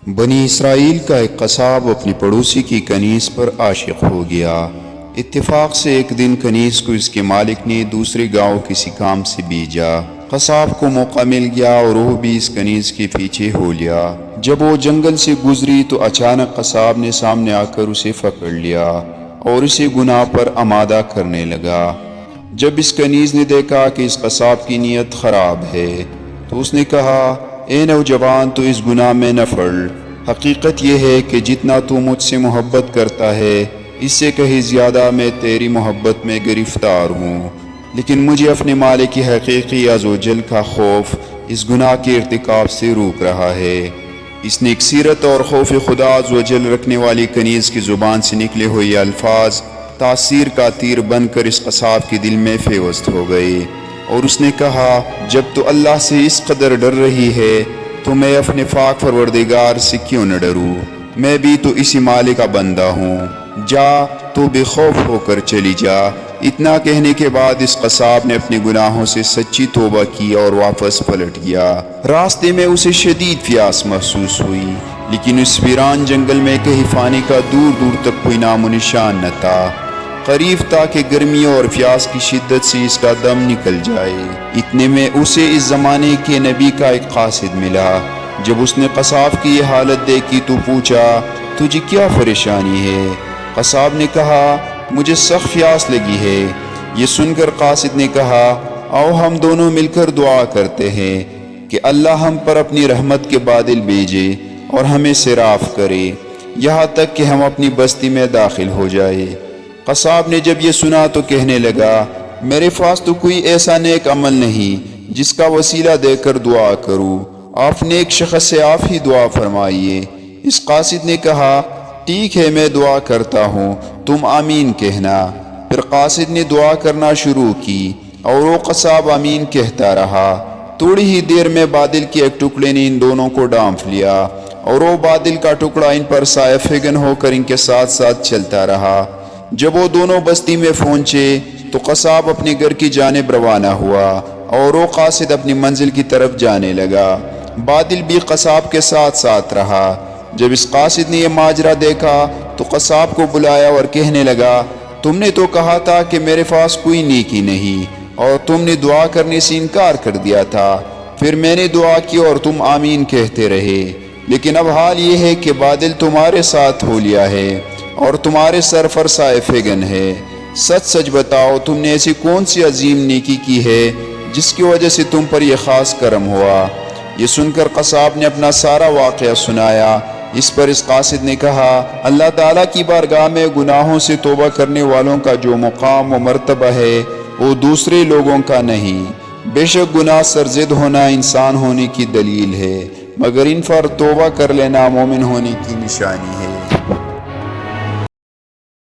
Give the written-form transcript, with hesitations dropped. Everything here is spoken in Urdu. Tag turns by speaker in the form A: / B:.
A: بنی اسرائیل کا ایک قصاب اپنی پڑوسی کی کنیز پر عاشق ہو گیا۔ اتفاق سے ایک دن کنیز کو اس کے مالک نے دوسرے گاؤں کسی کام سے بھیجا۔ قصاب کو موقع مل گیا اور وہ بھی اس کنیز کے پیچھے ہو لیا۔ جب وہ جنگل سے گزری تو اچانک قصاب نے سامنے آ کر اسے پکڑ لیا اور اسے گناہ پر آمادہ کرنے لگا۔ جب اس کنیز نے دیکھا کہ اس قصاب کی نیت خراب ہے تو اس نے کہا، اے نوجوان، تو اس گناہ میں نہ پڑ۔ حقیقت یہ ہے کہ جتنا تو مجھ سے محبت کرتا ہے اس سے کہیں زیادہ میں تیری محبت میں گرفتار ہوں، لیکن مجھے اپنے مالک کی حقیقی عزوجل کا خوف اس گناہ کے ارتکاب سے روک رہا ہے۔ اس نیک سیرت اور خوف خدا عزوجل رکھنے والی کنیز کی زبان سے نکلے ہوئے الفاظ تاثیر کا تیر بن کر اس قصاب کے دل میں پیوست ہو گئے، اور اس نے کہا، جب تو اللہ سے اس قدر ڈر رہی ہے تو میں اپنے پاک پروردگار سے کیوں نہ ڈروں؟ میں بھی تو اسی مالک کا بندہ ہوں۔ جا، تو بے خوف ہو کر چلی جا۔ اتنا کہنے کے بعد اس قصاب نے اپنے گناہوں سے سچی توبہ کی اور واپس پلٹ گیا۔ راستے میں اسے شدید پیاس محسوس ہوئی، لیکن اس ویران جنگل میں کہیں پانی کا دور دور تک کوئی نام و نشان نہ تھا۔ قریب تھا کہ گرمی اور پیاس کی شدت سے اس کا دم نکل جائے۔ اتنے میں اسے اس زمانے کے نبی کا ایک قاصد ملا۔ جب اس نے قصاب کی یہ حالت دیکھی تو پوچھا، تجھے کیا پریشانی ہے؟ قصاب نے کہا، مجھے سخت پیاس لگی ہے۔ یہ سن کر قاصد نے کہا، آؤ ہم دونوں مل کر دعا کرتے ہیں کہ اللہ ہم پر اپنی رحمت کے بادل بھیجے اور ہمیں سیراب کرے یہاں تک کہ ہم اپنی بستی میں داخل ہو جائے۔ قصاب نے جب یہ سنا تو کہنے لگا، میرے پاس تو کوئی ایسا نیک عمل نہیں جس کا وسیلہ دے کر دعا کروں، آپ نیک شخص سے آپ ہی دعا فرمائیے۔ اس قاصد نے کہا، ٹھیک ہے، میں دعا کرتا ہوں، تم آمین کہنا۔ پھر قاصد نے دعا کرنا شروع کی اور وہ قصاب آمین کہتا رہا۔ تھوڑی ہی دیر میں بادل کے ایک ٹکڑے نے ان دونوں کو ڈانپ لیا اور وہ بادل کا ٹکڑا ان پر سایہ فگن ہو کر ان کے ساتھ ساتھ چلتا رہا۔ جب وہ دونوں بستی میں پہنچے تو قصاب اپنے گھر کی جانب روانہ ہوا اور وہ قاصد اپنی منزل کی طرف جانے لگا۔ بادل بھی قصاب کے ساتھ ساتھ رہا۔ جب اس قاصد نے یہ ماجرا دیکھا تو قصاب کو بلایا اور کہنے لگا، تم نے تو کہا تھا کہ میرے پاس کوئی نیکی نہیں اور تم نے دعا کرنے سے انکار کر دیا تھا، پھر میں نے دعا کی اور تم آمین کہتے رہے، لیکن اب حال یہ ہے کہ بادل تمہارے ساتھ ہو لیا ہے اور تمہارے سر پر سایہ فگن ہے۔ سچ سچ بتاؤ، تم نے ایسی کون سی عظیم نیکی کی ہے جس کی وجہ سے تم پر یہ خاص کرم ہوا؟ یہ سن کر قصاب نے اپنا سارا واقعہ سنایا۔ اس پر اس قاصد نے کہا، اللہ تعالیٰ کی بارگاہ میں گناہوں سے توبہ کرنے والوں کا جو مقام و مرتبہ ہے وہ دوسرے لوگوں کا نہیں۔ بے شک گناہ سرزد ہونا انسان ہونے کی دلیل ہے، مگر ان پر توبہ کر لینا مومن ہونے کی نشانی ہے۔